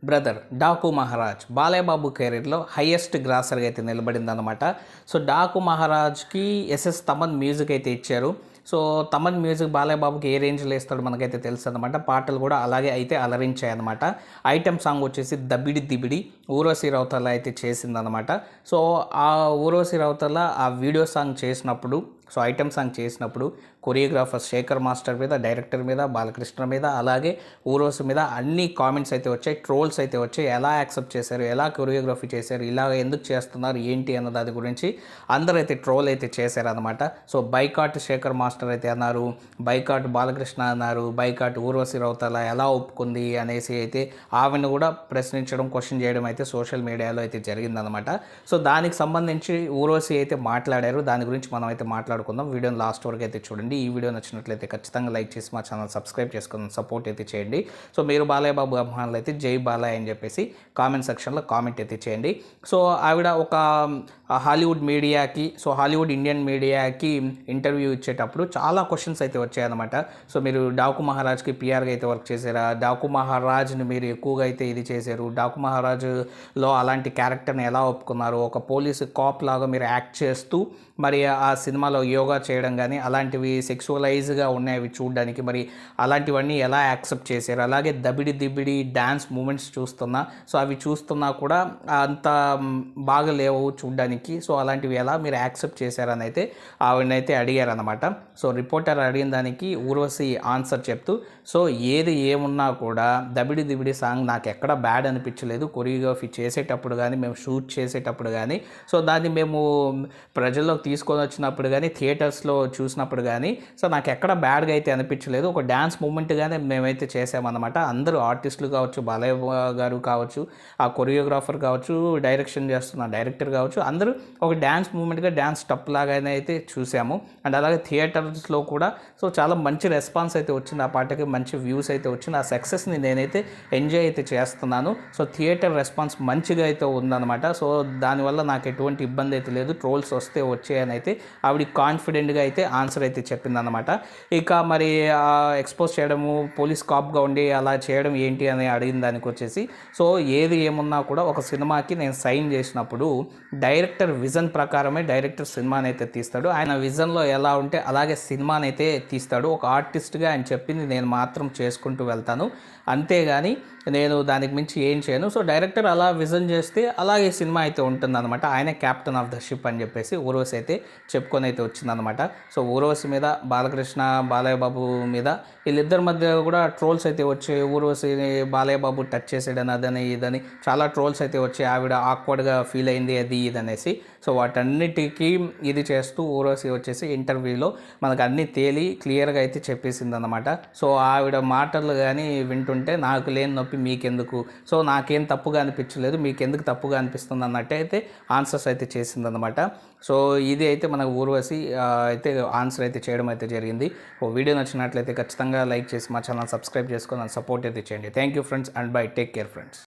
Brother Daaku Maharaj Balayya Babu కెరీర్లో highest గ్రాసర్గా అయితే నిలబడిందనమాట. So Daaku మహారాజ్కి ఎస్ఎస్ తమన్ మ్యూజిక్ అయితే ఇచ్చారు. సో తమన్ మ్యూజిక్ బాలయ్య బాబుకి ఏ రేంజ్లో ఇస్తాడో మనకైతే తెలుసు అనమాట. పాటలు కూడా అలాగే అయితే అలరించాయి అనమాట. ఐటమ్ సాంగ్ వచ్చేసి దబిడి దిబిడి ఊర్వశి రౌతల అయితే చేసిందనమాట. సో ఆ ఊర్వశి రౌతల ఆ వీడియో సాంగ్ చేసినప్పుడు, సో ఐటమ్ సాంగ్ చేసినప్పుడు కొరియోగ్రాఫర్ శేఖర్ మాస్టర్ మీద, డైరెక్టర్ మీద, బాలకృష్ణ మీద, అలాగే ఊర్వశి మీద అన్ని కామెంట్స్ అయితే వచ్చాయి, ట్రోల్స్ అయితే వచ్చాయి. ఎలా యాక్సెప్ట్ చేశారు, ఎలా కొరియోగ్రఫీ చేశారు, ఇలా ఎందుకు చేస్తున్నారు, ఏంటి అన్న దాని గురించి అందరూ అయితే ట్రోల్ అయితే చేశారనమాట. సో బైకాట్ శేఖర్ మాస్టర్ అయితే అన్నారు, బైకాట్ బాలకృష్ణ అన్నారు, బైకాట్ ఊర్వశి రౌతల ఎలా ఒప్పుకుంది అనేసి అయితే ఆమెను కూడా ప్రశ్నించడం, క్వశ్చన్ చేయడం అయితే సోషల్ మీడియాలో అయితే జరిగిందనమాట. సో దానికి సంబంధించి ఊర్వశి అయితే మాట్లాడారు. దాని గురించి మనం అయితే మాట్లాడుకుందాం. వీడియోని లాస్ట్ వరకు అయితే చూడండి. ఈ వీడియో నచ్చినట్లయితే ఖచ్చితంగా లైక్ చేసి మా ఛానల్ సబ్స్క్రైబ్ చేసుకుని సపోర్ట్ అయితే చేయండి. సో మీరు బాలయ్య బాబు అభిమానులు అయితే జై బాలయ్య అని చెప్పేసి కామెంట్ సెక్షన్లో కామెంట్ అయితే చేయండి. సో ఆవిడ ఒక హాలీవుడ్ మీడియాకి, సో హాలీవుడ్ ఇండియన్ మీడియాకి ఇంటర్వ్యూ ఇచ్చేటప్పుడు చాలా క్వశ్చన్స్ అయితే వచ్చాయన్నమాట. సో మీరు డాకు మహారాజ్కి పిఆర్గా అయితే వర్క్ చేశారా, డాకు మహారాజ్ని మీరు ఎక్కువగా అయితే ఇది చేశారు, డాకు మహారాజులో అలాంటి క్యారెక్టర్ని ఎలా ఒప్పుకున్నారు, ఒక పోలీసు కాప్ లాగా మీరు యాక్ట్ చేస్తూ మరి ఆ సినిమాలో యోగా చేయడం కానీ అలాంటివి సెక్సువలైజ్గా ఉన్నాయి చూడడానికి, మరి అలాంటివన్నీ ఎలా యాక్సెప్ట్ చేశారు, అలాగే దబిడి దిబిడి డ్యాన్స్ మూమెంట్స్ చూస్తున్నా, సో అవి చూస్తున్నా కూడా అంత బాగా లేవు చూడడానికి, సో అలాంటివి ఎలా మీరు యాక్సెప్ట్ చేశారని అయితే ఆవిడనైతే అడిగారనమాట. సో రిపోర్టర్ అడిగిన దానికి ఊర్వశి ఆన్సర్ చెప్తూ, సో ఏది ఏమున్నా కూడా దబిడి దిబిడి సాంగ్ నాకు ఎక్కడ బ్యాడ్ అనిపించలేదు. కొరియోగ్రఫీ చేసేటప్పుడు కానీ, మేము షూట్ చేసేటప్పుడు కానీ, సో దాన్ని మేము ప్రజల్లోకి తీసుకొని వచ్చినప్పుడు కానీ, థియేటర్స్లో చూసినప్పుడు కానీ, సో నాకు ఎక్కడ బ్యాడ్గా అయితే అనిపించలేదు. ఒక డ్యాన్స్ మూమెంట్గానే మేమైతే చేసామన్నమాట. అందరూ ఆర్టిస్టులు కావచ్చు, బాలయ్య గారు కావచ్చు, ఆ కొరియోగ్రాఫర్ కావచ్చు, డైరెక్షన్ చేస్తున్న డైరెక్టర్ కావచ్చు, అందరూ ఒక డ్యాన్స్ మూమెంట్గా, డ్యాన్స్ స్టెప్ లాగానే అయితే చూసాము. అండ్ అలాగే థియేటర్స్లో కూడా సో చాలా మంచి రెస్పాన్స్ అయితే వచ్చింది. ఆ పాటకి మంచి వ్యూస్ అయితే వచ్చింది. ఆ సక్సెస్ని నేనైతే ఎంజాయ్ అయితే చేస్తున్నాను. సో థియేటర్ రెస్పాన్స్ మంచిగా అయితే ఉందన్నమాట. సో దానివల్ల నాకు ఎటువంటి ఇబ్బంది అయితే లేదు. ట్రోల్స్ వస్తే వచ్చాయని అయితే ఆవిడ కాన్ఫిడెంట్గా అయితే ఆన్సర్ అయితే చెప్పిందనమాట. ఇక మరి ఎక్స్పోజ్ చేయడము, పోలీస్ కాప్గా ఉండి అలా చేయడం ఏంటి అని అడిగిన దానికి వచ్చేసి, సో ఏది ఏమున్నా కూడా ఒక సినిమాకి నేను సైన్ చేసినప్పుడు డైరెక్టర్ విజన్ ప్రకారమే డైరెక్టర్ సినిమాని అయితే తీస్తాడు. ఆయన విజన్లో ఎలా ఉంటే అలాగే సినిమాని అయితే తీస్తాడు. ఒక ఆర్టిస్ట్గా ఆయన చెప్పింది నేను మాత్రం చేసుకుంటూ వెళ్తాను, అంతేగాని నేను దానికి మించి ఏం చేయను. సో డైరెక్టర్ అలా విజన్ చేస్తే అలాగే సినిమా అయితే ఉంటుందన్నమాట. ఆయనే క్యాప్టెన్ ఆఫ్ ద షిప్ అని చెప్పేసి ఊర్వశి అయితే చెప్పుకొని అయితే వచ్చిందనమాట. సో ఊర్వశి మీద, బాలకృష్ణ, బాలయ్య బాబు మీద వీళ్ళిద్దరి మధ్య కూడా ట్రోల్స్ అయితే వచ్చాయి. ఊర్వశిని బాలయ్య బాబు టచ్ చేసాడని, అదని ఇదని చాలా ట్రోల్స్ అయితే వచ్చాయి. ఆవిడ ఆక్వర్డ్గా ఫీల్ అయింది, అది ఇది అనేసి. సో వాటన్నిటికీ ఇది చేస్తూ ఊర్వశి వచ్చేసి ఇంటర్వ్యూలో మనకు అన్నీ తేలి క్లియర్గా అయితే చెప్పేసిందనమాట. సో ఆవిడ మాటలు కానీ వింటుంటే నాకు లేని నొప్పి మీకెందుకు, సో నాకేం తప్పుగా అనిపించలేదు, మీకెందుకు తప్పుగా అనిపిస్తుంది అన్నట్టయితే ఆన్సర్స్ అయితే చేసిందనమాట. సో ఇది అయితే మనకు ఊర్వశి అయితే ఆన్సర్ అయితే చేయడం అయితే జరిగింది. ఓ వీడియో నచ్చినట్లయితే ఖచ్చితంగా లైక్ చేసి మా ఛానల్ సబ్స్క్రైబ్ చేసుకొని సపోర్ట్ అయితే చేయండి. Thank you friends and by, take care friends.